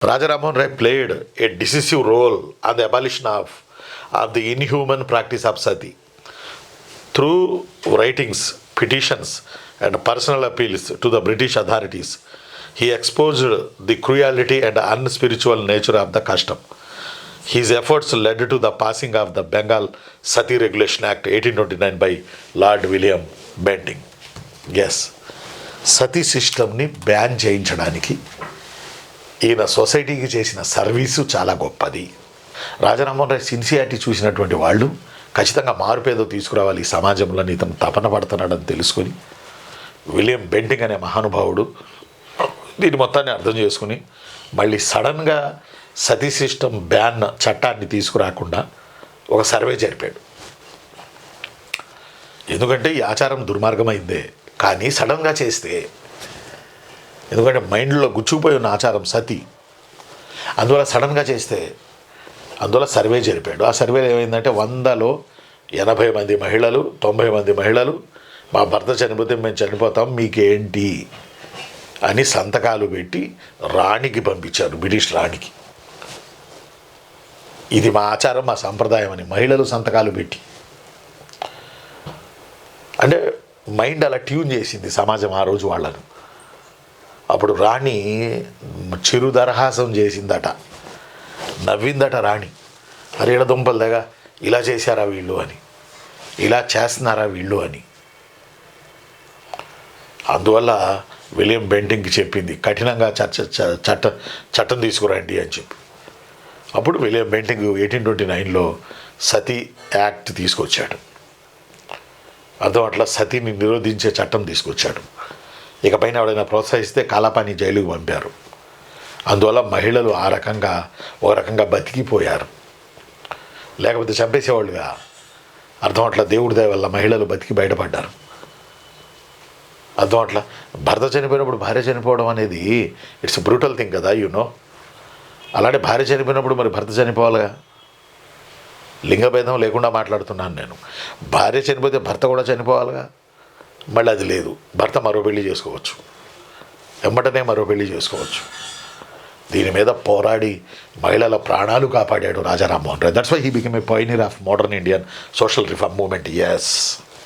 Raja Rammohn Rai played a decisive role on the abolition of the inhuman practice of sati. Through writings, petitions, and personal appeals to the British authorities, he exposed the cruelty and unspiritual nature of the custom. His efforts led to the passing of the Bengal Sati Regulation Act 1829 by Lord William Bentinck. Yes, సతీ సిస్టమ్ని ban చేయించడానికి ఈయన సొసైటీకి చేసిన service చాలా గొప్పది. రాజా Rammohan Roy sincerity చూసినటువంటి వాళ్ళు ఖచ్చితంగా మార్పేదో తీసుకురావాలి ఈ సమాజంలో ఇతను తపన పడుతున్నాడని తెలుసుకొని విలియం బెంటింగ్ అనే మహానుభావుడు దీని మొత్తాన్ని అర్థం చేసుకుని మళ్ళీ సడన్గా సతీ సిస్టమ్ బ్యాన్ చట్టాన్ని తీసుకురాకుండా ఒక సర్వే జరిపాడు. ఎందుకంటే ఈ ఆచారం దుర్మార్గమైందే, కానీ సడన్గా చేస్తే, ఎందుకంటే మైండ్లో గుచ్చుకుపోయి ఉన్న ఆచారం సతీ, అందువల్ల సడన్గా చేస్తే అందువల్ల సర్వే జరిపాడు. ఆ సర్వేలో ఏమైందంటే 100లో 80 మంది మహిళలు 90 మంది మహిళలు మా భర్త చనిపోతే మేము చనిపోతాం మీకేంటి అని సంతకాలు పెట్టి రాణికి పంపించారు, బ్రిటిష్ రాణికి. ఇది మా ఆచారం మా సంప్రదాయం అని మహిళలు సంతకాలు పెట్టి, అంటే మైండ్ అలా ట్యూన్ చేసింది సమాజం ఆ రోజు వాళ్ళను. అప్పుడు రాణి చిరు దరహాసం చేసిందట, నవ్విందట రాణి. అరేళ దుంపలు దగ్గర ఇలా చేశారా వీళ్ళు అని, ఇలా చేస్తున్నారా వీళ్ళు అని. అందువల్ల విలియం బెంటింగ్కి చెప్పింది కఠినంగా చట్టం తీసుకురండి అని చెప్పి. అప్పుడు విలియం బెంటింగ్ 1829లో సతీ యాక్ట్ తీసుకొచ్చాడు. అర్థం అట్లా సతీని నిరోధించే చట్టం తీసుకొచ్చాడు. ఇకపైన ఎవడైనా ప్రోత్సహిస్తే కాలాపాని జైలుకు పంపారు. అందువల్ల మహిళలు ఒక రకంగా బతికిపోయారు, లేకపోతే చంపేసేవాళ్ళుగా. అర్థం అట్లా దేవుడి దయ వల్ల మహిళలు బతికి బయటపడ్డారు. అర్థం అట్లా భర్త చనిపోయినప్పుడు భార్య చనిపోవడం అనేది ఇట్స్ బ్రూటల్ థింగ్ కదా, యూనో. అలాంటి భార్య చనిపోయినప్పుడు మరి భర్త చనిపోవాలిగా. లింగభేదం లేకుండా మాట్లాడుతున్నాను నేను. భార్య చనిపోతే భర్త కూడా చనిపోవాలిగా. మళ్ళీ అది లేదు, భర్త మరో పెళ్లి చేసుకోవచ్చు, వెంబటనే మరో పెళ్లి చేసుకోవచ్చు. దీని మీద పోరాడి మహిళల ప్రాణాలు కాపాడాడు Raja Rammohan Roy. That's why he become a pioneer of modern Indian social reform movement. Yes.